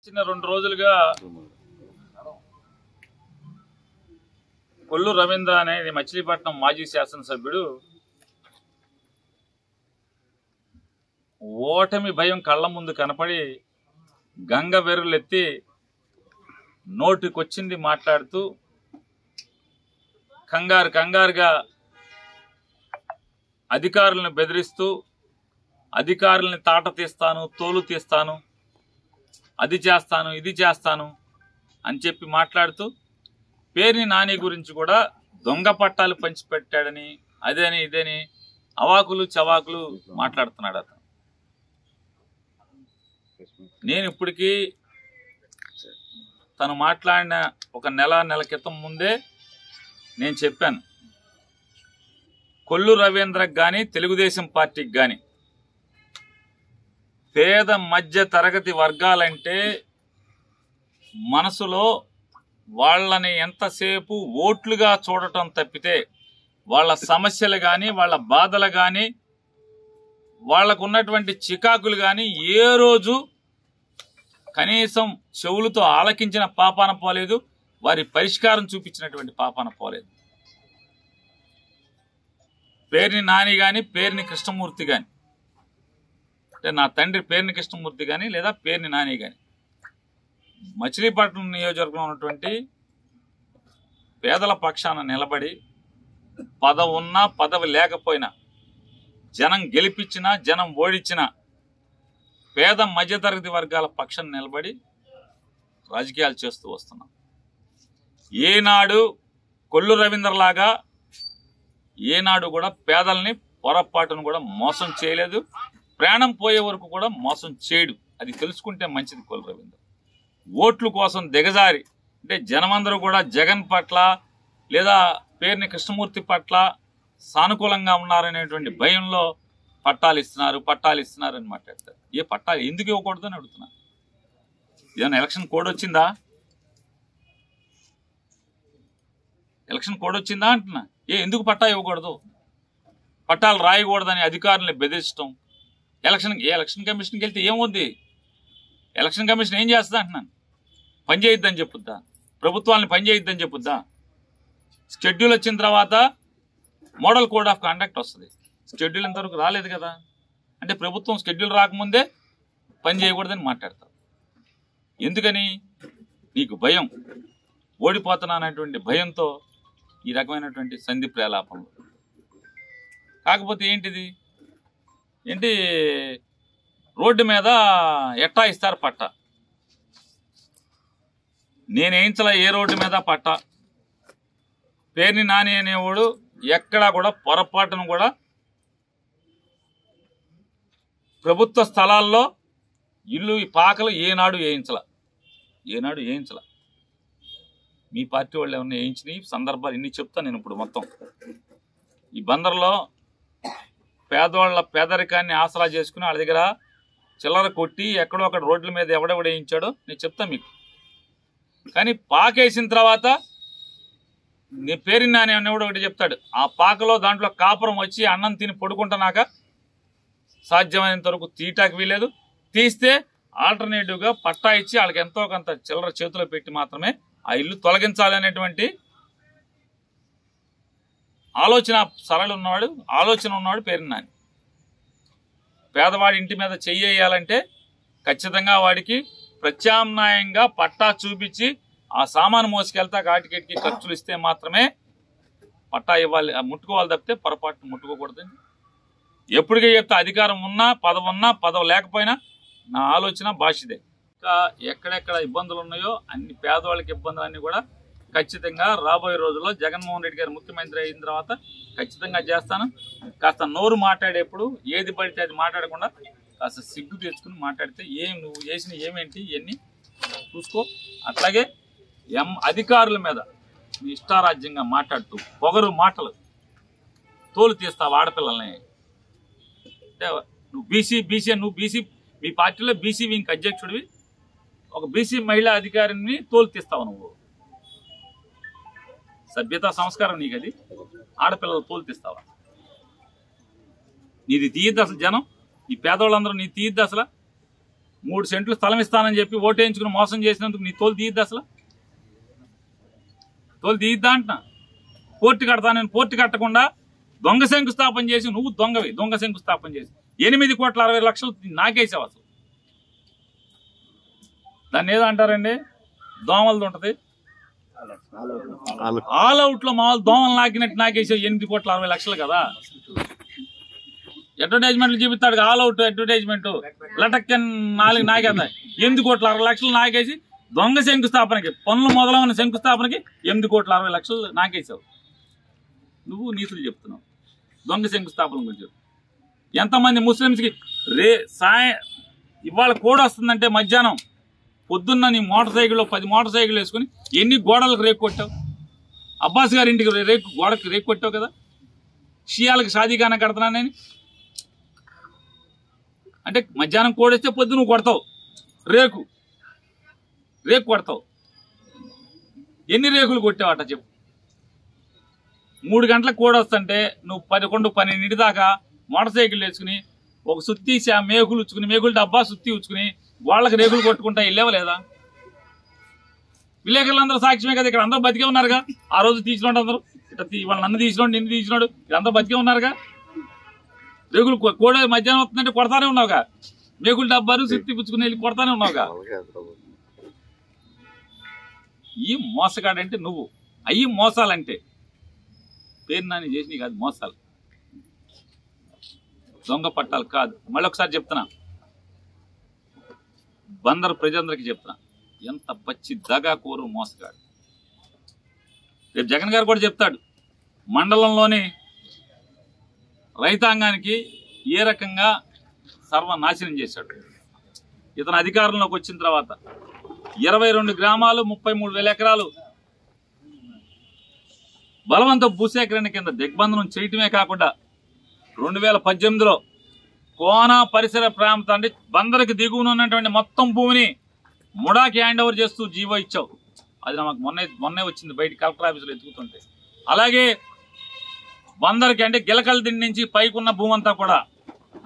చిన్న 2 రోజులుగా కొల్లు రవీంద్ర అనేది మచిలీపట్నం మాజీ శాసనసభ్యుడు ఓటమి భయం కళ్ళ ముందు కనపడి గంగ వెర్రులెత్తి నోటికొచ్చింది మాట్లాడుతూ కంగారుగా అధికారులను బెదిరిస్తూ అధికారులను తాట తీస్తాను, తోలు తీస్తాను, అది చేస్తాను, ఇది చేస్తాను అని చెప్పి మాట్లాడుతూ పేర్ని నాని గురించి కూడా దొంగ పట్టాలు పంచిపెట్టాడని అదేని ఇదేని అవాకులు చవాకులు మాట్లాడుతున్నాడు అతను. నేను ఇప్పటికీ తను మాట్లాడిన ఒక నెల క్రితం ముందే నేను చెప్పాను, కొల్లు రవీంద్రకు కానీ తెలుగుదేశం పార్టీకి కానీ పేద మధ్య తరగతి వర్గాలంటే మనసులో వాళ్ళని ఎంతసేపు ఓట్లుగా చూడటం తప్పితే వాళ్ళ సమస్యలు కానీ వాళ్ళ బాధలు కానీ వాళ్ళకు ఉన్నటువంటి చికాకులు కానీ ఏ రోజు కనీసం చెవులతో ఆలకించిన పాపాన పోలేదు, వారి పరిష్కారం చూపించినటువంటి పాపాన పోలేదు. పేర్ని నాని కానీ పేర్ని కృష్ణమూర్తి కానీ, అంటే నా తండ్రి పేర్ని కృష్ణమూర్తి కానీ లేదా పేర్ని నాని కానీ మచిలీపట్నం నియోజకవర్గంలో ఉన్నటువంటి పేదల పక్షాన నిలబడి పదవి ఉన్నా పదవి లేకపోయినా జనం గెలిపించినా జనం ఓడించినా పేద మధ్యతరగతి వర్గాల పక్షాన నిలబడి రాజకీయాలు చేస్తూ వస్తున్నాం. ఏనాడు కొల్లు రవీంద్రలాగా ఏనాడు కూడా పేదల్ని పొరపాటును కూడా మోసం చేయలేదు, ప్రాణం పోయే వరకు కూడా మోసం చేయడు. అది తెలుసుకుంటే మంచిది. కొల్లు రవీంద్ర ఓట్ల కోసం దిగజారి, అంటే జనమందరూ కూడా జగన్ పట్ల లేదా పేర్ని కృష్ణమూర్తి పట్ల సానుకూలంగా ఉన్నారనేటువంటి భయంలో పట్టాలు ఇస్తున్నారు అని మాట్లాడతారు. ఏ పట్టాలు ఎందుకు ఇవ్వకూడదు అని అడుగుతున్నా. ఏదైనా ఎలక్షన్ కోడ్ వచ్చిందా? ఎలక్షన్ కోడ్ వచ్చిందా అంటున్నా. ఎందుకు పట్టా ఇవ్వకూడదు? పట్టాలు రాయకూడదని అధికారులను బెదిరించడం. ఎలక్షన్ కమిషన్కి వెళ్తే ఏమవుద్ది? ఎలక్షన్ కమిషన్ ఏం చేస్తుందా అంటున్నాను. పని చేయొద్దని చెప్పుద్దా? ప్రభుత్వాన్ని పని చేయొద్దని చెప్పుద్దా? షెడ్యూల్ వచ్చిన తర్వాత మోడల్ కోడ్ ఆఫ్ కాండక్ట్ వస్తుంది. షెడ్యూల్ ఇంతవరకు రాలేదు కదా. అంటే ప్రభుత్వం షెడ్యూల్ రాకముందే పని చేయకూడదని మాట్లాడతారు. ఎందుకని? నీకు భయం, ఓడిపోతున్నానటువంటి భయంతో ఈ రకమైనటువంటి సంధి ప్రేలాపనలు. కాకపోతే ఏంటి రోడ్డు మీద ఎట్టా ఇస్తారు పట్టా? నేను వేయించలా ఏ రోడ్డు మీద పట్టా. పేర్ని నాని అనేవాడు ఎక్కడా కూడా పొరపాటును కూడా ప్రభుత్వ స్థలాల్లో ఇల్లు పాకలు ఏనాడు వేయించలా. మీ పార్టీ వాళ్ళు ఏమన్నా వేయించినాయి సందర్భాలు ఇన్ని చెప్తాను నేను ఇప్పుడు మొత్తం. ఈ బందర్లో పేదవాళ్ళ పేదరికాన్ని ఆసరా చేసుకుని వాళ్ళ దగ్గర చిల్లర కొట్టి ఎక్కడో అక్కడ రోడ్ల మీద ఎవడెవడ వేయించాడో నేను చెప్తాను మీకు. కానీ పాకేసిన తర్వాత నీ పేరు నాని అనేవాడు ఒకటి చెప్తాడు, ఆ పాకలో దాంట్లో కాపురం వచ్చి అన్నం తిని పడుకుంటున్నాక సాధ్యమైనంత వరకు తీయటానికి వీలేదు. తీస్తే ఆల్టర్నేటివ్గా పట్టా ఇచ్చి వాళ్ళకి ఎంతో కొంత చిల్లర చేతిలో పెట్టి మాత్రమే ఆ ఇల్లు తొలగించాలనేటువంటి ఆలోచన ఉన్నవాడు పేర్ని నాని. పేదవాడి ఇంటి మీద చెయ్యేయాలంటే ఖచ్చితంగా వాడికి ప్రత్యామ్నాయంగా పట్టా చూపించి ఆ సామాను మోసుకెళ్తా కాటికెట్కి ఖర్చులు ఇస్తే మాత్రమే పట్టా ఇవ్వాలి, ముట్టుకోవాలి. తప్పితే పొరపాటు ముట్టుకోకూడదని ఎప్పటికే చెప్తా. అధికారం ఉన్నా పదవి లేకపోయినా నా ఆలోచన భాషదే. ఇంకా ఎక్కడెక్కడ ఇబ్బందులు ఉన్నాయో అన్ని పేదవాళ్ళకి ఇబ్బందులన్నీ కూడా ఖచ్చితంగా రాబోయే రోజుల్లో జగన్మోహన్ రెడ్డి గారు ముఖ్యమంత్రి అయిన తర్వాత ఖచ్చితంగా చేస్తాను. కాస్త నోరు మాట్లాడేప్పుడు ఏది పడితే అది మాట్లాడకుండా కాస్త సిగ్గు తెచ్చుకుని మాట్లాడితే నువ్వు చేసిన ఏమేంటి ఇవన్నీ చూసుకో. అట్లాగే అధికారుల మీద నీ ఇష్టారాజ్యంగా మాట్లాడుతూ పొగరు మాటలు తోలు తీస్తావు ఆడపిల్లల్ని. అంటే నువ్వు బీసీ మీ పార్టీలో బీసీ వింగ్ అధ్యక్షుడివి, ఒక బీసీ మహిళా అధికారిని తోలు తీస్తావు నువ్వు. సభ్యతా సంస్కారం నీకు అది? ఆడపిల్లలు తోలు తీస్తావా? నీది తీయద్దు అసలు. జనం ఈ పేదవాళ్ళందరూ నీ తీయద్దు అసలు. 3 సెంట్లు స్థలం ఇస్తానని చెప్పి ఓటేయించుకుని మోసం చేసినందుకు నీ తోలు తీయద్దు, అసలు తోలు తీయద్దా అంటున్నా. పోర్టు కడతానని పోర్టు కట్టకుండా దొంగ శంకుస్థాపన చేసి, నువ్వు దొంగవి, దొంగ శంకుస్థాపన చేసి 8,60,00,000 నాకేసావు. అసలు దాన్ని ఏదో అంటారండి, దోమలది ఉంటది, ఆల్ అవుట్ లో మామూలు దోమలు నాకినట్టు నాకేసావు 8,60,00,000 కదా. అడ్వర్టైజ్మెంట్లు చూపిస్తాడు, ఆల్ అవుట్ అడ్వర్టైజ్మెంట్ లటక్కన్ 4 నాకేద్దాయి 8,60,00,000 నాకేసి దొంగ శంకుస్థాపనకి, పనులు మొదలైన శంకుస్థాపనకి 8,60,00,000 నాకేసావు. నువ్వు నీతులు చెప్తున్నావు దొంగ శంకుస్థాపన గురించి. ఎంతమంది ముస్లింస్కి ఇవాళ కోడ్ వస్తుందంటే మధ్యాహ్నం పొద్దున్న నీ మోటార్ సైకిల్లో 10 మోటార్ సైకిల్ వేసుకుని ఎన్ని గోడలకు రేకు కొట్టావు? అబ్బాస్ గారి ఇంటికి గోడకి రేకు కొట్టావు కదా. షియాలకు షాదీఖానా కడుతున్నానని అంటే మధ్యాహ్నం కోడ్ వస్తే పొద్దు నువ్వు కొడతావు, రేకు కొడతావు. ఎన్ని రేకులు కొట్టావట చెప్పు. 3 గంటలకు కోడ్ వస్తుంటే నువ్వు 11, 12 దాకా మోటార్ సైకిల్ వేసుకుని ఒక సుత్తి మేకులు ఉచ్చుకుని, మేకులు డబ్బా సుత్తి ఉచ్చుకుని వాళ్ళకి రేకులు కొట్టుకుంటా వెళ్ళేవా లేదా? విలేకరులందరూ సాక్ష్యమే కదా. ఇక్కడ అందరూ బతికే ఉన్నారుగా. ఆ రోజు తీసినోడు అందరూ, వాళ్ళ నన్ను తీసినోడు, నిన్ను తీసినోడు, వీళ్ళందరూ బతికే ఉన్నారుగా. రేకులు కోడ మధ్యాహ్నం వస్తుందంటే కొడతానే ఉన్నావుగా. మేకులు డబ్బాలు సుత్తి పుచ్చుకుని వెళ్ళి కొడతానే ఉన్నావుగా. ఈ మోసగాడంటే నువ్వు, అయ్యి మోసాలంటే పేరు నాని చేసి కాదు మోసాలు, దొంగ పట్టాలు కాదు. మళ్ళీ ఒకసారి చెప్తున్నా, బందరు ప్రజలందరికీ చెప్తున్నా, ఎంత పచ్చి దగాకోరు మోసగాడు. రేపు జగన్ గారు కూడా చెప్తాడు, మండలంలోని రైతాంగానికి ఏ రకంగా సర్వనాశనం చేశాడు. ఇతను అధికారంలోకి వచ్చిన తర్వాత 22 గ్రామాలు 33,000 ఎకరాలు బలవంత భూసేకరణ కింద దిగ్బంధనం చేయటమే కాకుండా 2018లో కోన పరిసర ప్రాంతాన్ని బందరికి దిగువన ఉన్నటువంటి మొత్తం భూమిని ముడాకి హ్యాండ్ ఓవర్ చేస్తూ జీవో ఇచ్చావు. అది నాకు మొన్నే వచ్చింది బయట కలెక్టర్ ఆఫీసులో ఎత్తుకుతుంటే. అలాగే బందరికి అంటే గిలకల దిండి నుంచి పైకున్న భూమి అంతా కూడా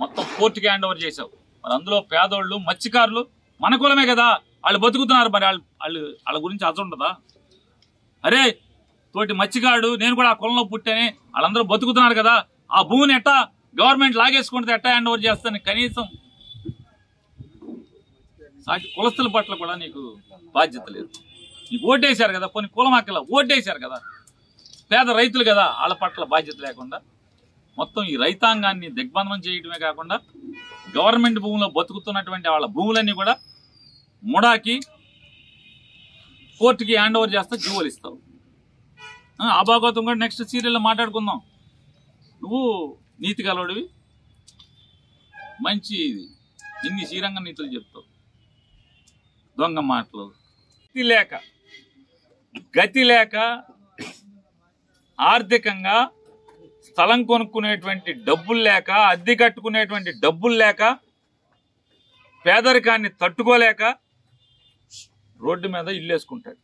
మొత్తం పోర్టుకి హ్యాండ్ ఓవర్ చేశావు. మరి అందులో పేదోళ్ళు, మత్స్యకారులు మన కులమే కదా, వాళ్ళు బతుకుతున్నారు. మరి వాళ్ళ గురించి అదుండదా? అరే తోటి మత్స్యకారుడు, నేను కూడా ఆ కులంలో పుట్టానే, వాళ్ళందరూ బతుకుతున్నారు కదా, ఆ భూమిని ఎట్టా గవర్నమెంట్ లాగేసుకుంటే ఎట్టా హ్యాండ్ ఓవర్ చేస్తాను? కనీసం సాటి కులస్తుల పట్ల కూడా నీకు బాధ్యత లేదు. నీకు ఓటేశారు కదా, కొన్ని కులం అక్కల ఓటేశారు కదా, పేద రైతులు కదా, వాళ్ళ పట్ల బాధ్యత లేకుండా మొత్తం ఈ రైతాంగాన్ని దిగ్బంధనం చేయడమే కాకుండా గవర్నమెంట్ భూములో బతుకుతున్నటువంటి వాళ్ళ భూములన్నీ కూడా ముడాకి కోర్టుకి హ్యాండ్ ఓవర్ చేస్తా జీవోలు ఇస్తావు. ఆ భాగవతం కూడా నెక్స్ట్ సీరియల్లో మాట్లాడుకుందాం. నువ్వు నీతి కలవడివి, మంచి ఇన్ని శ్రీరంగ నీతులు చెప్తావు, దొంగ మాటలు. గతి లేక ఆర్థికంగా స్థలం కొనుక్కునేటువంటి డబ్బులు లేక, అద్దె కట్టుకునేటువంటి డబ్బులు లేక, పేదరికాన్ని తట్టుకోలేక రోడ్డు మీద ఇల్లేసుకుంటాడు.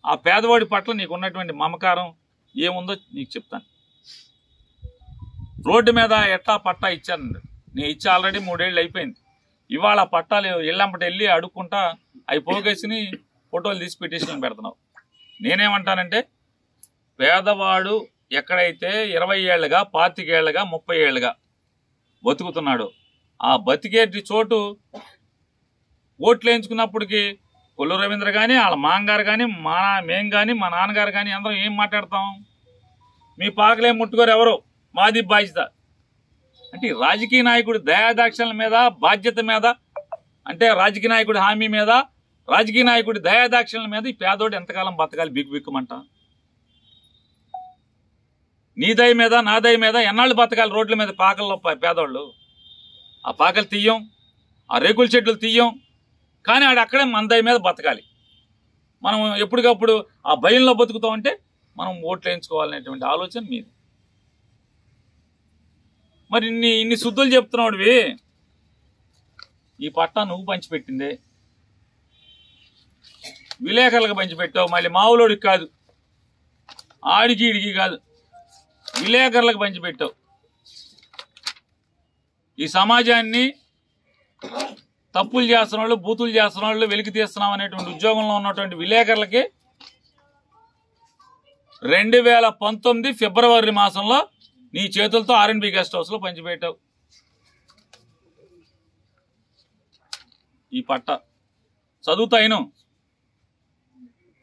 ఆ పేదవాడి పట్ల నీకున్నటువంటి మమకారం ఏముందో నీకు చెప్తాను. రోడ్డు మీద ఎట్లా పట్టా ఇచ్చాను నేను, ఇచ్చి ఆల్రెడీ 3 ఏళ్ళు అయిపోయింది. ఇవాళ పట్టాలు ఇళ్ళంపటి వెళ్ళి అడుక్కుంటా అవి పోగేసి ఫోటోలు తీసి పిటిషన్ పెడుతున్నావు. నేనేమంటానంటే, పేదవాడు ఎక్కడైతే 20 ఏళ్ళుగా, 25 ఏళ్ళుగా, 30 ఏళ్ళుగా బతుకుతున్నాడు, ఆ బతికేటి చోటు ఓట్లు వేయించుకున్నప్పటికీ కొల్లు రవీంద్ర కానీ, వాళ్ళ మామగారు కానీ, మేం కానీ, మా నాన్నగారు కానీ అందరం ఏం మాట్లాడతాం? మీ పాకలే ముట్టుకోరు ఎవరు, మాది బాధ్యత. అంటే రాజకీయ నాయకుడు దయాదాక్షల మీద, బాధ్యత మీద, అంటే రాజకీయ నాయకుడి హామీ మీద, రాజకీయ నాయకుడి దయాదాక్షల మీద ఈ పేదోడు ఎంతకాలం బతకాలి? బిక్కుమంట. నీ దయ మీద, నా దయ మీద ఎన్నాళ్ళు బతకాలి రోడ్ల మీద పాకల్లో పేదోళ్ళు? ఆ పాకలు తీయం, ఆ రేకుల చెట్లు తీయం, కానీ అక్కడే మన దయ మీద బతకాలి. మనం ఎప్పటికప్పుడు ఆ భయంలో బతుకుతామంటే మనం ఓట్లు వేయించుకోవాలనేటువంటి ఆలోచన మీది. మరి ఇన్ని శుద్ధులు చెప్తున్నాడువి, ఈ పట్టా నువ్వు పంచిపెట్టిందే, విలేకరులకు పంచిపెట్టావు. మళ్ళీ మావులోడికి కాదు, ఆడికి ఈడికి కాదు, విలేకరులకు పంచిపెట్టావు. ఈ సమాజాన్ని తప్పులు చేస్తున్న వాళ్ళు, బూతులు చేస్తున్న వాళ్ళు, వెలికి తీస్తున్నాం అనేటువంటి ఉద్యోగంలో ఉన్నటువంటి విలేకరులకి 2019 ఫిబ్రవరి మాసంలో నీ చేతులతో ఆర్ఎన్బి గెస్ట్ హౌస్ లో పంచిపెట్టావు ఈ పట్ట. చదువుతాయిను.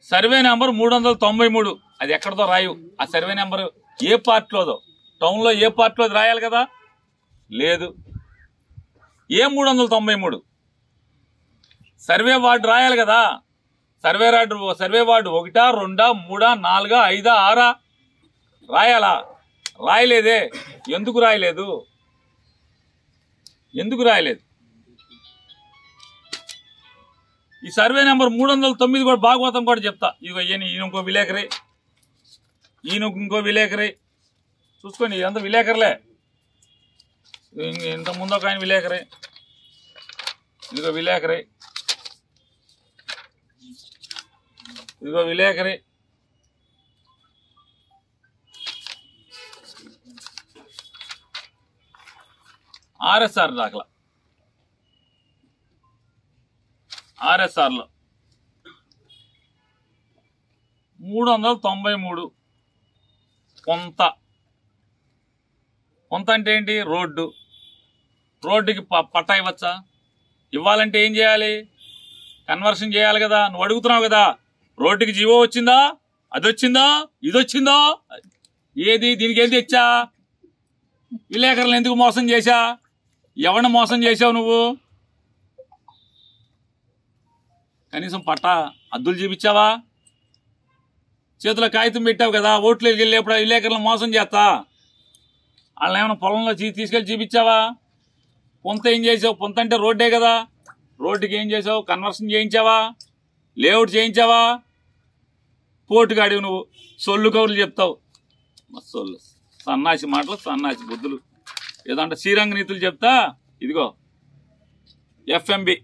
Survey number 393. అది ఎక్కడదో రాయు. ఆ సర్వే నెంబర్ ఏ పార్ట్లోదో, టౌన్లో ఏ పార్ట్లోది రాయాలి కదా, లేదు. ఏ 393 సర్వే వార్డు రాయాలి కదా. Survey ward 1, 2, 3, 4, 5, 6 రాయాలా? రాయలేదే. ఎందుకు రాయలేదు? ఈ సర్వే నెంబర్ 309 కూడా భాగవతం కూడా చెప్తా. ఇదిగో ఈయన ఇంకో విలేకరి, ఇంకో విలేకరి చూసుకోండి. ఇదంతా విలేకరులే. ఇంత ముందు ఒక ఆయన విలేకరి, ఇదిగో విలేకరి, ఇదిగో విలేకరి. ఆర్ఎస్ఆర్ దాఖలా, ఆర్ఎస్ఆర్లో 393. కొంత అంటే ఏంటి? రోడ్డుకి పట్టా ఇవ్వచ్చా? ఇవ్వాలంటే ఏం చేయాలి? కన్వర్షన్ చేయాలి కదా. నువ్వు అడుగుతున్నావు కదా, రోడ్డుకి జీవో వచ్చిందా, అది వచ్చిందా, ఇది వచ్చిందా, ఏది? దీనికి ఏం తెచ్చా? విలేకరులను ఎందుకు మోసం చేశా? ఎవరిని మోసం చేశావు నువ్వు? కనీసం పట్టా అద్దులు చూపించావా? చేతిలో కాగితం పెట్టావు కదా, ఓట్లోకి వెళ్ళేప్పుడు విలేకరులను మోసం చేస్తా వాళ్ళని ఏమైనా పొలంలో తీసుకెళ్ళి చూపించావా? పొంత ఏం చేసావు? పొంత అంటే రోడ్డే కదా. రోడ్డుకి ఏం చేసావు? కన్వర్షన్ చేయించావా? లేఅవుట్ చేయించావా? పోటుగాడివి నువ్వు. సొల్లు కౌరులు చెప్తావు. సొల్లు, సన్నాసి మాటలు, సన్నాసి బుద్ధులు. ఏదంటే శ్రీరంగ నీతులు చెప్తా. ఇదిగో ఎఫ్ఎంబి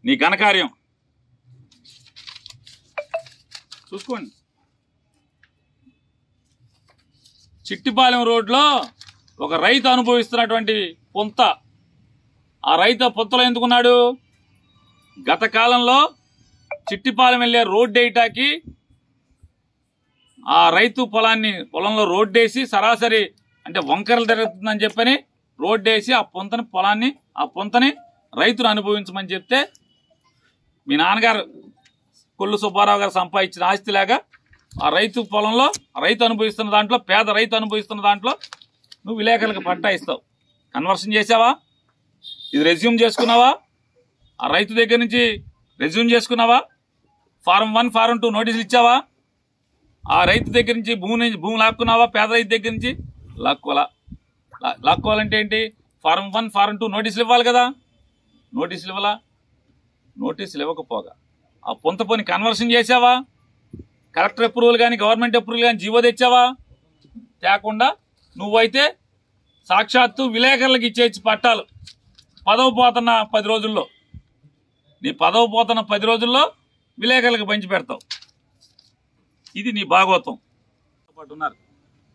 నీ ఘనకార్యం చూసుకోండి. చిట్టిపాలెం రోడ్లో ఒక రైతు అనుభవిస్తున్నటువంటి పొంత. ఆ రైతు పొంతలో ఎందుకున్నాడు? గత కాలంలో చిట్టిపాలెం వెళ్ళే రోడ్డు వేయటానికి ఆ రైతు పొలంలో రోడ్డేసి సరాసరి అంటే వంకరలు జరుగుతుందని చెప్పని రోడ్డేసి ఆ పొంతని రైతును అనుభవించమని చెప్తే మీ నాన్నగారు కొల్లు సుబ్బారావు గారు సంపాదించిన ఆస్తిలాగా ఆ రైతు పొలంలో రైతు అనుభవిస్తున్న దాంట్లో, పేద రైతు అనుభవిస్తున్న దాంట్లో నువ్వు విలేకరులకు పట్టా ఇస్తావు. కన్వర్షన్ చేసావా? ఇది రెజ్యూమ్ చేసుకున్నావా? ఆ రైతు దగ్గర నుంచి రెజ్యూమ్ చేసుకున్నావా? ఫారం 1, ఫారం 2 నోటీసులు ఇచ్చావా? ఆ రైతు దగ్గర నుంచి భూమి లాక్కున్నావా? పేద రైతు దగ్గర నుంచి లాక్కోవాలంటే ఏంటి? ఫారం 1, ఫారం 2 నోటీసులు ఇవ్వాలి కదా. నోటీసులు ఇవ్వాలా? నోటీసులు ఇవ్వకపోగా ఆ పొంత పోని కన్వర్షన్ చేసావా? కలెక్టర్ అప్రూవల్ కానీ, గవర్నమెంట్ అప్రూవల్ కానీ జీవో తెచ్చావా? తేకుండా నువ్వైతే సాక్షాత్తు విలేకరులకు ఇచ్చేసి పట్టాలు పదవి పోతున్న 10 రోజుల్లో, నీ పదవి పోతున్న 10 రోజుల్లో విలేకరులకు పంచి పెడతావు. ఇది నీ భాగవతం. ఉన్నారు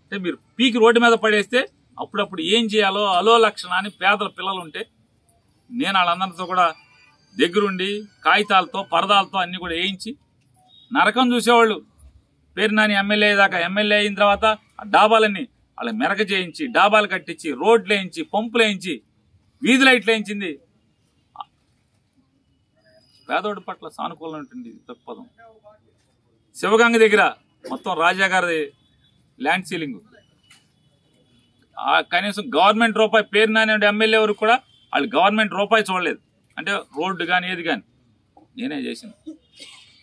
అంటే మీరు పీకి రోడ్డు మీద పడేస్తే అప్పుడప్పుడు ఏం చేయాలో అలో లక్షణ అని పేదల పిల్లలు ఉంటే నేను వాళ్ళందరితో కూడా దగ్గరుండి కాగితాలతో, పరదాలతో అన్ని కూడా వేయించి నరకం చూసేవాళ్ళు. పేరు నాని ఎమ్మెల్యే దాకా, ఎమ్మెల్యే అయిన తర్వాత ఆ డాబాలన్నీ వాళ్ళ మెరక చేయించి, డాబాలు కట్టించి, రోడ్లు వేయించి, పంపులు వేయించి, వీధి లైట్లు వేయించింది. పేదోడి పట్ల సానుకూలం ఉంటుంది తప్పదం. శివగంగ దగ్గర మొత్తం రాజా గారి ల్యాండ్ సీలింగ్. కనీసం గవర్నమెంట్ రూపాయి, పేరు నాని ఎమ్మెల్యే వరకు కూడా వాళ్ళు గవర్నమెంట్ రూపాయి చూడలేదు. అంటే రోడ్డు కానీ ఏది కానీ నేనే చేసింది.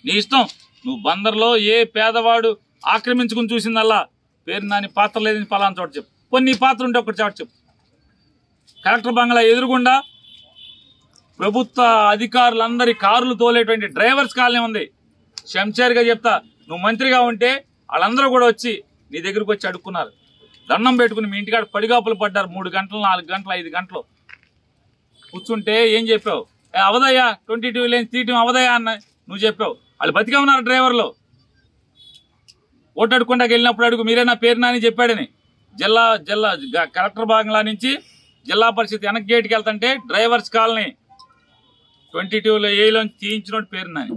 నీ ఇష్టం. నువ్వు బందర్లో ఏ పేదవాడు ఆక్రమించుకుని చూసిందల్లా పేరు నాని పాత్ర లేదని పలానా చోట చెప్పు. కొన్ని పాత్ర ఉంటే ఒకటి చోట చెప్పు. కలెక్టర్ బంగ్లా ఎదురుగుండా ప్రభుత్వ అధికారులందరి కార్లు తోలేటువంటి డ్రైవర్స్ కాలనీ ఉంది. శంషేర్గా చెప్తా, నువ్వు మంత్రిగా ఉంటే వాళ్ళందరూ కూడా వచ్చి నీ దగ్గరకు వచ్చి అడుక్కున్నారు. దండం పెట్టుకుని మీ ఇంటికాడ పడిగాపులు పడ్డారు. 3 గంటలు, 4 గంటలు, 5 గంటలు కూర్చుంటే ఏం చెప్పావు? అవదయ్యా 22 లేని తీయటం అవదయ్యా అన్న నువ్వు చెప్పావు. వాళ్ళు బతికే ఉన్నారు డ్రైవర్లు. ఓటు అడుక్కుంటాకి వెళ్ళినప్పుడు అడుగు, మీరే నా పేరు నాని చెప్పాడని. జిల్లా కలెక్టర్ బంగ్లా నుంచి జిల్లా పరిషత్ వెనక్ గేట్కి వెళ్తుంటే డ్రైవర్స్ కాలనీ 22లో ఏలోంచి తీయించినోడు పేరు నాని.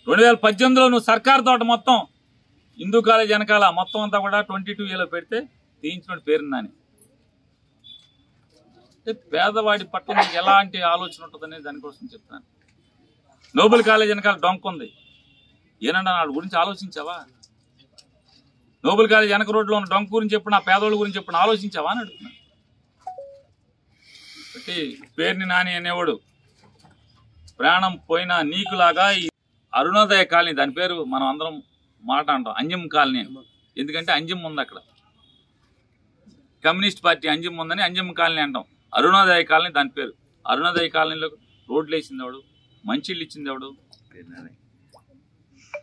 2018లో నువ్వు సర్కార్ తోట మొత్తం హిందూ కాలేజ్ వెనకాల మొత్తం అంతా కూడా 22ఏలో పెడితే తీయించినోడు పేరు నాని. అంటే పేదవాడి పట్ల నీకు ఎలాంటి ఆలోచన ఉంటుంది అనేది దానికోసం చెప్తాను. నోబెల్ కాలేజ్ వెనకాల డొంక ఉంది, ఏనన్నా వాడి గురించి ఆలోచించావా? నోబెల్ కాలేజ్ వెనక రోడ్లో ఉన్న డొంక గురించి ఎప్పుడు, నా పేదవాళ్ళ గురించి ఎప్పుడు ఆలోచించావా అని అడుగుతున్నాను. కాబట్టి పేరుని నాని అనేవాడు ప్రాణం పోయినా నీకులాగా ఈ అరుణోదయ కాలనీ, దాని పేరు మనం అందరం మాట అంటాం అంజం కాలనీ అని. ఎందుకంటే అంజం ఉంది అక్కడ, కమ్యూనిస్ట్ పార్టీ అంజం ఉందని అంజం కాలనీ అంటాం. అరుణోదయ కాలనీ దాని పేరు. అరుణోదయ కాలనీలో రోడ్లు వేసింది ఎవడు, మంచిళ్ళు ఇచ్చింది ఎవడు,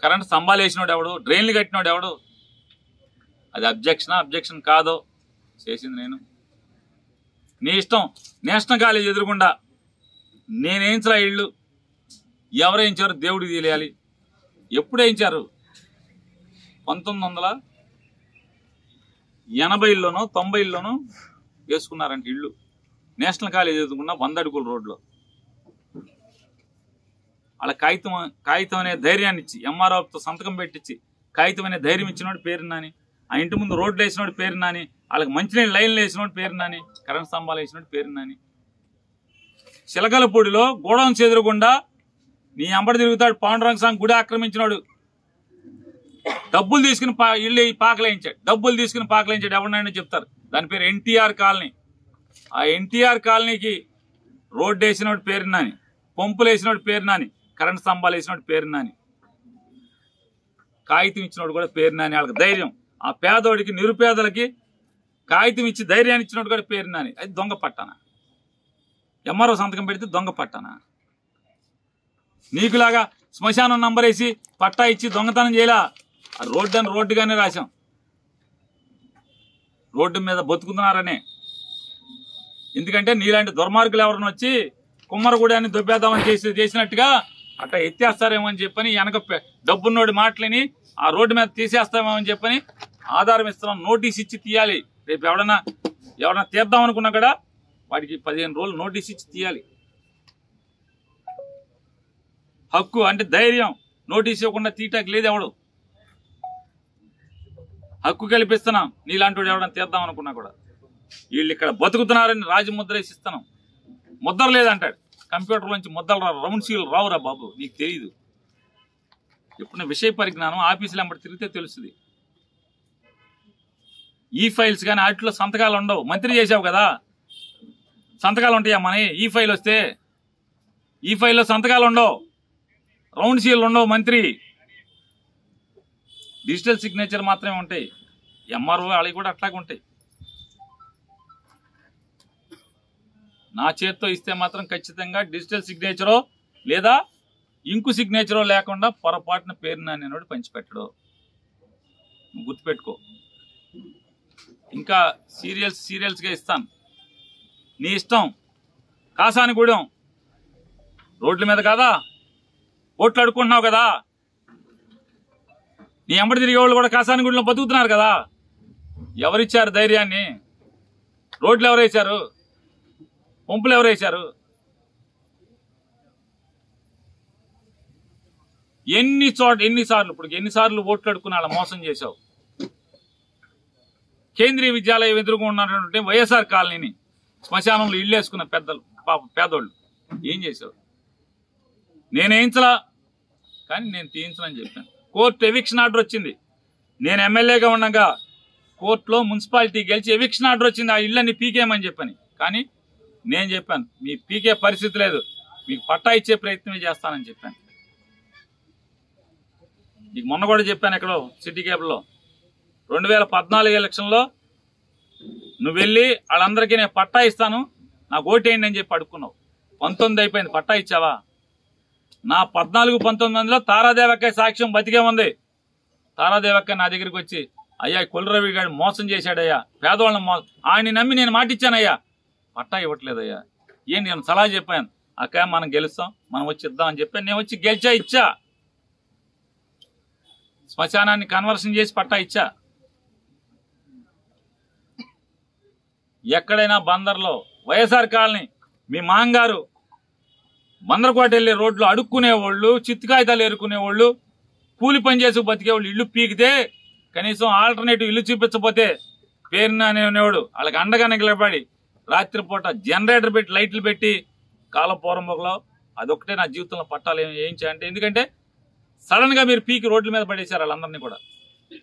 కరెంట్ స్తంభాలు వేసినోడు ఎవడు, డ్రైన్లు కట్టినోడు ఎవడు? అది అబ్జెక్షన్ కాదో చేసింది నేను. నీ ఇష్టం. నేషనల్ కాలేజ్ ఎదురుకుండా నేనేయించలా ఇళ్ళు, ఎవరు వేయించారు దేవుడికి తెలియాలి. ఎప్పుడు వేయించారు? 1980లోనో 90లోనో వేసుకున్నారంట ఇళ్ళు. నేషనల్ కాలేజ్ ఎదుర్కొన్న 100 అడుగుల రోడ్లో వాళ్ళ కాగితం అనే ధైర్యాన్ని ఇచ్చి, ఎంఆర్ఓతో సంతకం పెట్టించి కాగితం అనే ధైర్యం ఇచ్చినోడు పేరు నాని. ఆ ఇంటి ముందు రోడ్లు వేసినోడు పేరు నాని, వాళ్ళకి మంచినీళ్ళు లైన్లు వేసినోడు పేరు నాని, కరెంట్ స్తంభాలు వేసినోడు పేరు నాని. చిలకలపూడిలో గోడౌన్ చెదురకుండా నీ అంబడి తిరుగుతాడు పాండురంగ స్వామి గుడి ఆక్రమించినోడు. డబ్బులు తీసుకుని ఇల్లు పాకలేయించాడు, ఎవరినైనా చెప్తారు. దాని పేరు ఎన్టీఆర్ కాలనీ. ఆ ఎన్టీఆర్ కాలనీకి రోడ్డు వేసినోడు పేరు నాని, పంపులు వేసినోడు పేరు నాని, కరెంట్ స్తంభాలు వేసినోడు పేరు నాని, కాగితం ఇచ్చినోడు కూడా పేరు నాని. వాళ్ళకి ధైర్యం. ఆ పేదోడికి నిరుపేదలకి కాగితం ఇచ్చి ధైర్యాన్ని ఇచ్చినోడు కూడా పేరు నాని. అది దొంగ పట్టానా? ఎంఆర్ఓ సంతకం పెడితే దొంగ పట్టానా? నీకులాగా శ్మశానం నంబర్ వేసి పట్టా ఇచ్చి దొంగతనం చేయలా. రోడ్డు అని రోడ్డుగానే రాశాం, రోడ్డు మీద బతుకుతున్నారనే. ఎందుకంటే నీలాంటి దుర్మార్గులు ఎవరిని వచ్చి కుమ్మరగూడాన్ని దొబ్బేద్దామని చేసినట్టుగా అట్లా ఎత్తేస్తారేమో అని చెప్పని, వెనక డబ్బున్నోడి మాటలని ఆ రోడ్డు మీద తీసేస్తామేమో అని చెప్పని ఆధారం ఇస్తున్నాం. నోటీస్ ఇచ్చి తీయాలి. రేపు ఎవడన్నా తీద్దాం అనుకున్నా కూడా వాడికి 15 రోజులు నోటీస్ ఇచ్చి తీయాలి. హక్కు అంటే ధైర్యం. నోటీస్ ఇవ్వకుండా తీయటానికి లేదు ఎవడు. హక్కు కల్పిస్తున్నాం. నీలాంటి వాడు ఎవడన్నా తీద్దాం అనుకున్నా కూడా. వీళ్ళు ఇక్కడ బతుకుతున్నారని రాజముద్ర వేసి ఇస్తున్నాం. ముద్ర లేదంటాడు. కంప్యూటర్ నుంచి ముద్రలు రావు, రౌండ్ సీలు రావురా బాబు, నీకు తెలియదు. ఎప్పుడైనా విషయ పరిజ్ఞానం ఆఫీసులు వెంబడి తిరిగితే తెలుస్తుంది. ఈ ఫైల్స్ కానీ వాటిలో సంతకాలు ఉండవు. మంత్రి చేసావు కదా, సంతకాలు ఉంటాయా? మన ఈ ఫైల్ వస్తే ఈ ఫైల్లో సంతకాలు ఉండవు, రౌండ్ సీలు ఉండవు. మంత్రి డిజిటల్ సిగ్నేచర్ మాత్రమే ఉంటాయి. ఎంఆర్ఓ వాళ్ళకి కూడా అట్లాగే ఉంటాయి. నా చేతితో ఇస్తే మాత్రం ఖచ్చితంగా డిజిటల్ సిగ్నేచరో లేదా ఇంకు సిగ్నేచరో లేకుండా పొరపాటున పేరు నాని అనేవాడు పంచిపెట్టడు. గుర్తుపెట్టుకో. ఇంకా సీరియల్స్గా ఇస్తాను, నీ ఇష్టం. కాసానిగూడెం రోడ్ల మీద కాదా, ఓట్లు అడుక్కుంటున్నావు కదా, నీ ఎంబడి తిరిగే వాళ్ళు కూడా కాసానిగూడెంలో బతుకుతున్నారు కదా. ఎవరిచ్చారు ధైర్యాన్ని? రోడ్లు ఎవరు వేశారు? పంపులు ఎవరు వేశారు? ఎన్నిసార్లు ఓట్లు అడుక్కుని అలా మోసం చేశావు? కేంద్రీయ విద్యాలయం ఎదురుగా ఉన్నటువంటి వైఎస్ఆర్ కాలనీని శ్మశానంలో ఇల్లు వేసుకున్న పెద్దలు, పాప పేదోళ్ళు ఏం చేశావు? నేనేయించలా, కానీ నేను తీయించనని చెప్పాను. కోర్టు ఎవిక్షన్ ఆర్డర్ వచ్చింది. నేను ఎమ్మెల్యేగా ఉండగా కోర్టులో మున్సిపాలిటీ గెలిచి ఎవిక్షన్ ఆర్డర్ వచ్చింది. ఆ ఇళ్ళని పీకేయమని చెప్పని. కానీ నేను చెప్పాను, మీ పీకే పరిస్థితి లేదు, మీకు పట్టా ఇచ్చే ప్రయత్నమే చేస్తానని చెప్పాను. నీకు మొన్న కూడా చెప్పాను ఎక్కడో సిటీ కేబుల్లో. 2014 ఎలక్షన్లో నువ్వు వెళ్ళి వాళ్ళందరికీ నేను పట్టా ఇస్తాను, నాకు ఓటేయండి అని చెప్పి అడుక్కున్నావు. 19 అయిపోయింది, పట్టా ఇచ్చావా? నా 14-19 తారాదేవక్క సాక్ష్యం బతికే ఉంది. తారాదేవక్క నా దగ్గరికి వచ్చి, అయ్యా కొల్రవి గారు మోసం చేశాడయ్యా, పేదవాళ్ళని ఆయన్ని నమ్మి నేను మాటిచ్చానయ్యా, పట్టా ఇవ్వట్లేదయ్యా. ఏం నేను సలహా చెప్పాను, అక్క మనం గెలుస్తాం, మనం వచ్చి ఇద్దాం అని చెప్పాను. నేను వచ్చి ఇచ్చా. శ్మశానాన్ని కన్వర్షన్ చేసి పట్టా ఇచ్చా. ఎక్కడైనా బందర్లో వైఎస్ఆర్ కాలనీ మీ మాంగారు బందరకోట వెళ్ళే రోడ్లు అడుక్కునేవాళ్ళు, చిత్తు కాగితాలు ఏరుకునేవాళ్ళు, కూలి పని చేసి బతికేవాళ్ళు ఇల్లు పీకితే కనీసం ఆల్టర్నేటివ్ ఇల్లు చూపించకపోతే పేరున అనేవాడు వాళ్ళకి అండగా నిలబడి రాత్రిపూట జనరేటర్ పెట్టి లైట్లు పెట్టి కాలపూరంలో అదొక్కటే నా జీవితంలో పట్టాలి ఏం చేయాలంటే, ఎందుకంటే సడన్ గా మీరు పీకి రోడ్ల మీద పడేశారు వాళ్ళందరినీ కూడా.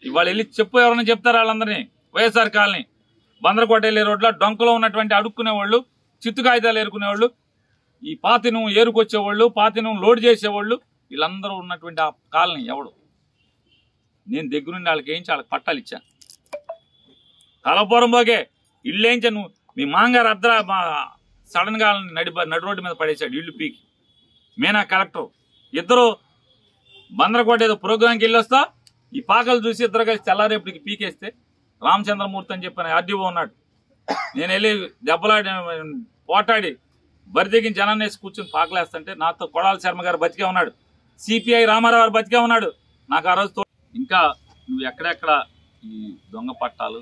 ఇవాళ వెళ్ళి ఎవరైనా చెప్తారు వాళ్ళందరినీ. వైఎస్ఆర్ కాలనీ బందరకోట వెళ్ళే రోడ్లో డొంకలో ఉన్నటువంటి అడుక్కునేవాళ్ళు, చిత్తు కాగితాలు ఏరుకునేవాళ్ళు, ఈ పాతిను ఏరుకొచ్చేవాళ్ళు, పాతిను లోడ్ చేసేవాళ్ళు, వీళ్ళందరూ ఉన్నటువంటి ఆ కాలనీ ఎవడు నేను దగ్గరుండి వాళ్ళకి వేయించి వాళ్ళకి పట్టాలు ఇచ్చాను. కాలపురం పోగే ఇల్లు వేయించా నువ్వు మీ మాంగారు సడన్ గా నడి రోడ్డు మీద పడేశాడు ఇల్లు పీకి. మేనా కలెక్టర్ ఇద్దరు బందరకోట ఏదో ప్రోగ్రాంకి వెళ్ళొస్తా ఈ పాకలు చూసి ఇద్దరు కలిసి తెల్లారేపటికి పీకేస్తే రామచంద్రమూర్తి అని చెప్పిన ఆర్డీఓ ఉన్నాడు. నేను వెళ్ళి దెబ్బలాడి పోటాడి బరి తెగిన జనాన్ని వేసి కూర్చొని పాకలేస్తుంటే నాతో కొడాల శర్మ గారు బతికే ఉన్నాడు, సిపిఐ రామారావు గారు బతికే ఉన్నాడు. నాకు ఆ రోజు ఇంకా నువ్వు ఎక్కడెక్కడ ఈ దొంగ పట్టాలు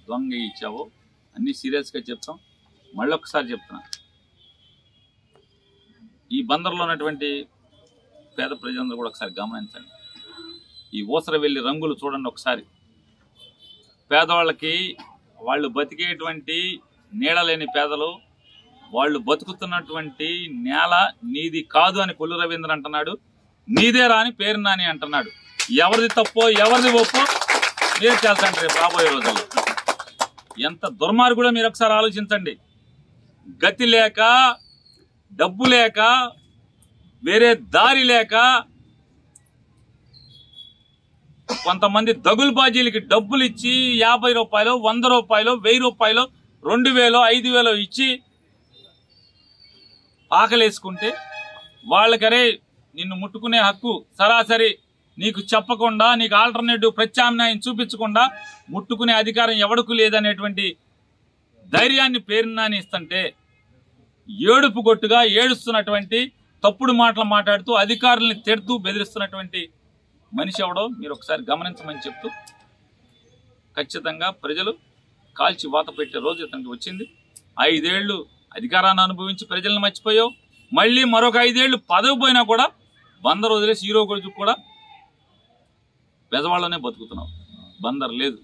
దొంగ ఇచ్చావో అన్నీ సీరియస్గా చెప్తాం. మళ్ళీ ఒకసారి చెప్తున్నా, ఈ బందర్లో ఉన్నటువంటి పేద ప్రజలందరూ కూడా ఒకసారి గమనించండి. ఈ ఊసర వెళ్ళి రంగులు చూడండి ఒకసారి. పేదవాళ్ళకి వాళ్ళు బతికేటువంటి నీడలేని పేదలు, వాళ్ళు బతుకుతున్నటువంటి నేల నీది కాదు అని కొల్లు రవీంద్ర అంటున్నాడు, నీదే రాని పేరు నాని అంటున్నాడు. ఎవరిది తప్పో ఎవరిది ఒప్పో మీరు చేస్తాండి రేపు రాబోయే రోజుల్లో. ఎంత దుర్మార్గుడో మీరు ఒకసారి ఆలోచించండి. గతి లేక, డబ్బు లేక, వేరే దారి లేక కొంతమంది దగులు బాజీలకి డబ్బులు ఇచ్చి 50 రూపాయలు, 100 రూపాయలు, 1000 రూపాయలు, 2000, 5000 ఇచ్చి ఆకలేసుకుంటే వాళ్ళకరే నిన్ను ముట్టుకునే హక్కు సరాసరి నీకు చెప్పకుండా, నీకు ఆల్టర్నేటివ్ ప్రత్యామ్నాయం చూపించకుండా ముట్టుకునే అధికారం ఎవడకు లేదనేటువంటి ధైర్యాన్ని పేరునాని ఇస్తుంటే ఏడుపు గొట్టుగా ఏడుస్తున్నటువంటి, తప్పుడు మాటలు మాట్లాడుతూ అధికారుల్ని తిడుతూ బెదిరిస్తున్నటువంటి మనిషి ఎవడో మీరు ఒకసారి గమనించమని చెప్తూ, ఖచ్చితంగా ప్రజలు కాల్చి వాత పెట్టే రోజు ఇతనికి వచ్చింది. 5 ఏళ్లు అధికారాన్ని అనుభవించి ప్రజలను మర్చిపోయావు, మళ్ళీ మరొక 5 ఏళ్లు పదవి పోయినా కూడా బందర్ వదిలేసి హీరో కొడుకు కూడా బెజవాళ్ళనే బతుకుతున్నావు. బందర్ లేదు.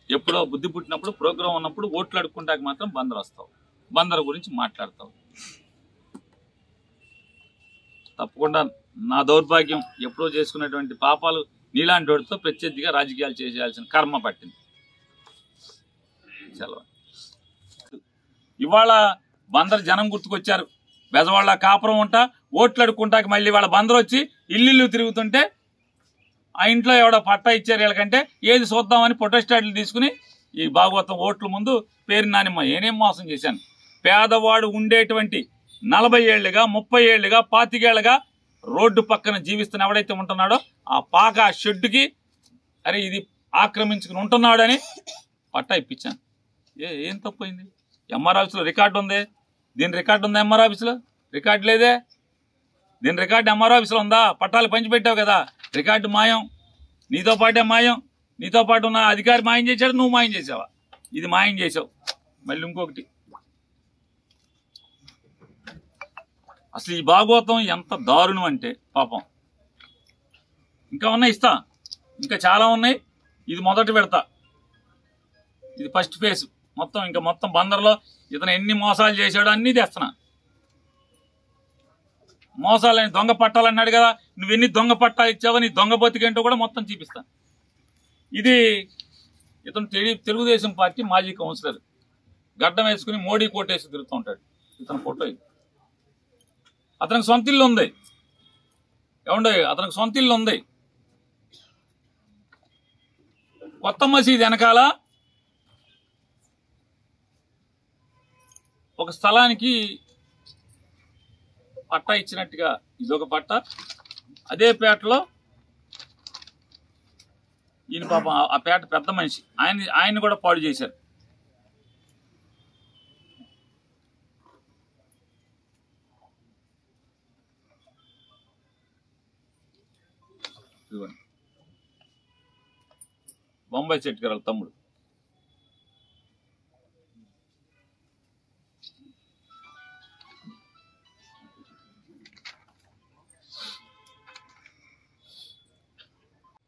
ఎప్పుడో బుద్ధి పుట్టినప్పుడు ప్రోగ్రాం ఉన్నప్పుడు ఓట్లు అడుక్కుంటాక మాత్రం బందర్ వస్తావు, బందర్ గురించి మాట్లాడతావు. తప్పకుండా నా దౌర్భాగ్యం ఎప్పుడో చేసుకున్నటువంటి పాపాలు నీలాంటి వాడితో ప్రత్యర్థిగా రాజకీయాలు చేయాల్సిన కర్మ పట్టింది. సెలవు. ఇవాళ బందర్ జనం గుర్తుకొచ్చారు. బెజవాళ్ళ కాపురం ఉంటా ఓట్లు అడుక్కుంటాక మళ్ళీ వాళ్ళ బందర్ వచ్చి ఇల్లు తిరుగుతుంటే ఆ ఇంట్లో ఎవడో పట్టా ఇచ్చారు వీళ్ళకంటే ఏది చూద్దామని ప్రొటెస్టార్లు తీసుకుని ఈ భాగవతం ఓట్ల ముందు పేరు నానిమ్మ ఏనేం మోసం చేశాను. పేదవాడు ఉండేటువంటి 40 ఏళ్లుగా 30 ఏళ్లుగా 25 ఏళ్లుగా రోడ్డు పక్కన జీవిస్తున్న ఎవడైతే ఉంటున్నాడో ఆ పాక షెడ్డుకి అరే ఇది ఆక్రమించుకుని ఉంటున్నాడని పట్టా ఇప్పించాను. ఏం తప్పైంది? ఎంఆర్ ఆఫీసులో రికార్డు ఉంది, దీని రికార్డు ఉందా? ఎంఆర్ ఆఫీసులో రికార్డు లేదే. దీని రికార్డు ఎంఆర్ ఆఫీసులో ఉందా? పట్టాలు పంచిపెట్టావు కదా, రికార్డు మాయం, నీతో పాటే మాయం. నీతో పాటు ఉన్న అధికారి మాయం చేశాడు, నువ్వు మాయం చేసావా? ఇది మాయం చేసావు. మళ్ళీ ఇంకొకటి, అసలు ఈ భాగవతం ఎంత దారుణం అంటే పాపం. ఇంకా ఉన్నాయి, ఇస్తా, ఇంకా చాలా ఉన్నాయి. ఇది మొదటి విడత, ఇది ఫస్ట్ ఫేజ్. మొత్తం బందర్లో ఇతను ఎన్ని మోసాలు చేశాడో అన్నీ తెస్తున్నా. మోసాలని దొంగ పట్టాలు అన్నాడు కదా, నువ్వెన్ని దొంగ పట్టాలు ఇచ్చావో నీ దొంగ బతికేంటో కూడా మొత్తం చూపిస్తాను. ఇది ఇతను తెలుగుదేశం పార్టీ మాజీ కౌన్సిలర్, గడ్డం వేసుకుని మోడీ కోటేసి తిరుగుతూ ఉంటాడు. ఇతను ఫోటో ఇది. అతనికి సొంత ఇల్లు ఉంది. ఏమండో అతనికి సొంత ఇల్లు ఉంది. కొత్త మసీదు వెనకాల ఒక స్థలానికి పట్టా ఇచ్చినట్టుగా ఇదొక పట్ట. అదే పేటలో ఈయన పాపం ఆ పేట పెద్ద మనిషి, ఆయన్ని కూడా పాడు చేశారు. బొంబాయి శెట్టి గారు తమ్ముడు.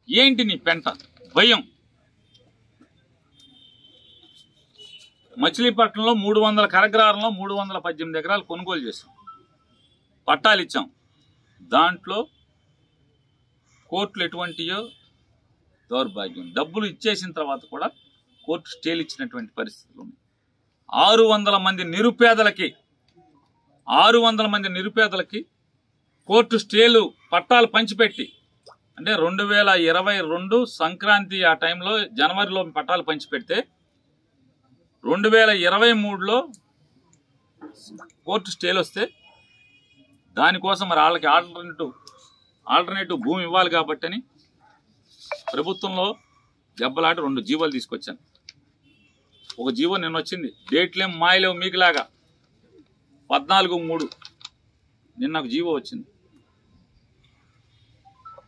ఏంటి నీ పెంట భయం? మచిలీపట్నంలో 300 కరగ్రారంలో 318 ఎకరాలు కొనుగోలు చేశాం, పట్టాలు ఇచ్చాం. దాంట్లో కోర్టులు ఎటువంటియో దౌర్భాగ్యం. డబ్బులు ఇచ్చేసిన తర్వాత కూడా కోర్టు స్టేలు ఇచ్చినటువంటి పరిస్థితులు ఉన్నాయి. 600 మంది నిరుపేదలకి కోర్టు స్టేలు పట్టాలు పంచిపెట్టి, అంటే 2022 సంక్రాంతి ఆ టైంలో జనవరిలో పట్టాలు పంచిపెడితే 2023లో కోర్టు స్టేలు వస్తే దానికోసం మరి వాళ్ళకి ఆల్టర్నేటివ్ భూమి ఇవ్వాలి కాబట్టి అని ప్రభుత్వంలో దెబ్బలాట 2 జీవోలు తీసుకొచ్చాను. ఒక జీవో నిన్న వచ్చింది, డేట్లేం మాయలేవు మీకులాగా. 14/3 నిన్న ఒక జీవో వచ్చింది.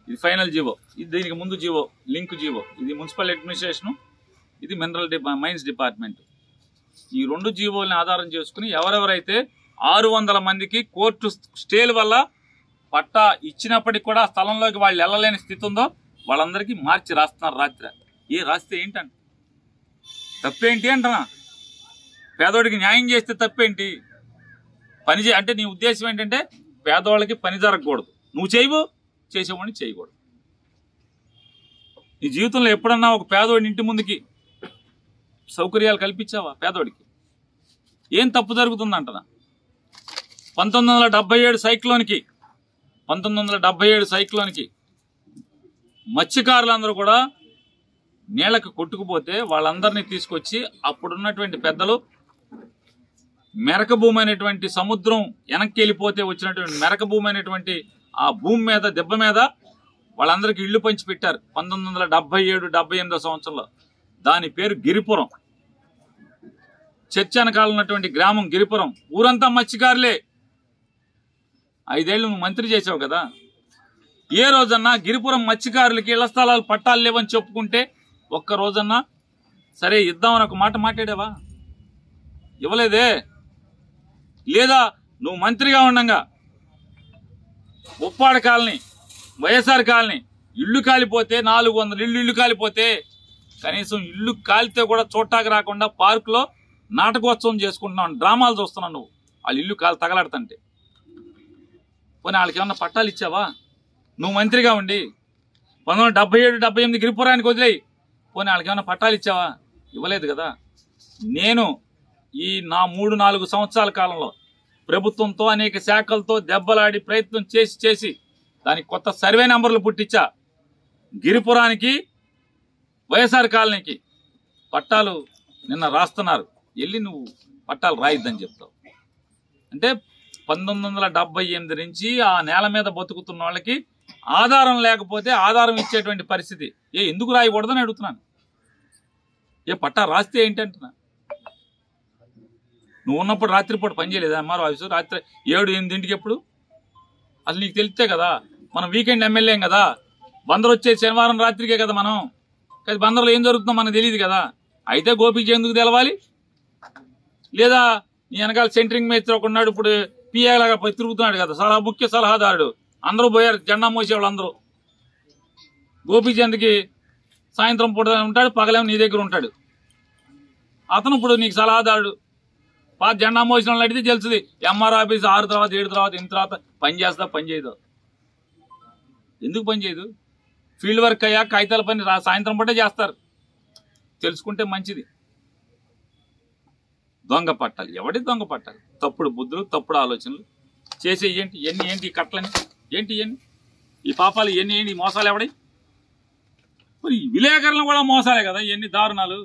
ఇది ఫైనల్ జీవో. ఇది దీనికి ముందు జీవో, లింక్ జీవో. ఇది మున్సిపల్ అడ్మినిస్ట్రేషన్, ఇది మైన్స్ డిపార్ట్మెంట్. ఈ 2 జీవోల్ని ఆధారం చేసుకుని ఎవరెవరైతే 600 మందికి కోర్టు స్టేల్ వల్ల పట్టా ఇచ్చినప్పటికి కూడా స్థలంలోకి వాళ్ళు వెళ్ళలేని స్థితి ఉందో వాళ్ళందరికీ మార్చి రాస్తున్నారు రాత్రి. రాస్తే ఏంటంట? తప్పేంటి అంటనా? పేదోడికి న్యాయం చేస్తే తప్పేంటి? అంటే నీ ఉద్దేశం ఏంటంటే పేదవాళ్ళకి పని జరగకూడదు, నువ్వు చేయవు, చేసేవాడిని చేయకూడదు. నీ జీవితంలో ఎప్పుడన్నా ఒక పేదోడిని ఇంటి ముందుకి సౌకర్యాలు కల్పించావా? పేదోడికి ఏం తప్పు జరుగుతుందంటనా? 1977 సైక్లోన్కి మత్స్యకారులందరూ కూడా నీళ్ళకి కొట్టుకుపోతే వాళ్ళందరినీ తీసుకొచ్చి అప్పుడున్నటువంటి పెద్దలు మెరక భూమి అనేటువంటి సముద్రం వెనక్కి వెళ్ళిపోతే వచ్చినటువంటి మెరక భూమి అనేటువంటి ఆ భూమి మీద దెబ్బ మీద వాళ్ళందరికీ ఇళ్లు పంచి పెట్టారు 1977-78 సంవత్సరంలో. దాని పేరు గిరిపురం. చర్చ్ వెనకాల ఉన్నటువంటి గ్రామం గిరిపురం. ఊరంతా మత్స్యకారులే. 5 ఏళ్ళు నువ్వు మంత్రి చేసావు కదా. ఏ రోజన్నా గిరిపురం మత్స్యకారులకి ఇళ్ల స్థలాలు పట్టాలు లేవని చెప్పుకుంటే ఒక్క రోజన్నా సరే ఇద్దామని ఒక మాట మాట్లాడావా? ఇవ్వలేదే. లేదా నువ్వు మంత్రిగా ఉండగా ఉప్పాడ కాలనీ, వైఎస్ఆర్ కాలనీ ఇల్లు కాలిపోతే 400 ఇల్లు కాలిపోతే కనీసం ఇల్లు కాలితే కూడా చూడటానికి రాకుండా పార్కులో నాటకోత్సవం చేసుకుంటున్నావు, డ్రామాలు చూస్తున్నావు నువ్వు. వాళ్ళ ఇల్లు తగలాడుతుంటే పోనీ వాళ్ళకి ఏమన్నా పట్టాలు ఇచ్చావా? నువ్వు మంత్రిగా ఉండి 1977-78 గిరిపురానికి వదిలేయి, పోనీ వాళ్ళకి ఏమన్నా పట్టాలు ఇచ్చావా? ఇవ్వలేదు కదా. నేను ఈ నా 3-4 సంవత్సరాల కాలంలో ప్రభుత్వంతో అనేక శాఖలతో దెబ్బలాడి ప్రయత్నం చేసి దానికి కొత్త సర్వే నెంబర్లు పుట్టించా. గిరిపురానికి, వైఎస్ఆర్ కాలనీకి పట్టాలు నిన్న రాస్తున్నారు. వెళ్ళి నువ్వు పట్టాలు రాయిద్దని చెప్తావు. అంటే 1978 నుంచి ఆ నేల మీద బతుకుతున్న వాళ్ళకి ఆధారం లేకపోతే ఆధారం ఇచ్చేటువంటి పరిస్థితి. ఎందుకు రాయకూడదని అడుగుతున్నాను. పట్టా రాస్తే ఏంటంటున్నా? నువ్వు ఉన్నప్పుడు రాత్రిపూట పని చేయలేదా ఎంఆర్ఓ ఆఫీసు? రాత్రి 7-8 ఎప్పుడు? అసలు నీకు తెలిస్తే కదా. మనం వీకెండ్ ఎమ్మెల్యేం కదా. బందరు వచ్చే శనివారం రాత్రికే కదా మనం. కానీ బందరులో ఏం జరుగుతుందో మనకు తెలియదు కదా. అయితే గోపికి ఎందుకు తెలవాలి? లేదా నీ వెనకాల సెంటరింగ్ మేస్త్రి ఒకన్నాడు, ఇప్పుడు పిఏ లాగా తిరుగుతున్నాడు కదా, ముఖ్య సలహాదారుడు. అందరూ పోయారు, జెండా మోసేవాళ్ళు అందరూ. గోపీచంద్కి సాయంత్రం పూట ఉంటాడు, పగలేమో నీ దగ్గర ఉంటాడు. అతను ఇప్పుడు నీకు సలహాదారుడు. జెండా మోసిన వాళ్ళు అడిగితే తెలుస్తుంది ఎంఆర్ ఆఫీస్ 6 తర్వాత 7 తర్వాత 8 తర్వాత పని చేస్తా, పని చేయదు. ఎందుకు పని చేయదు? ఫీల్డ్ వర్క్ అయ్యాక కాగితాల పని సాయంత్రం పూటే చేస్తారు. తెలుసుకుంటే మంచిది. దొంగ పట్టాలి. ఎవడి దొంగ పట్టాలి? తప్పుడు బుద్ధులు, తప్పుడు ఆలోచనలు చేసే ఏంటి ఈ కట్టలని ఏంటి? ఈ పాపాలు ఏంటి? మోసాలు ఎవడి? మరి విలేకరులను కూడా మోసాలే కదా. ఇవన్నీ దారుణాలు.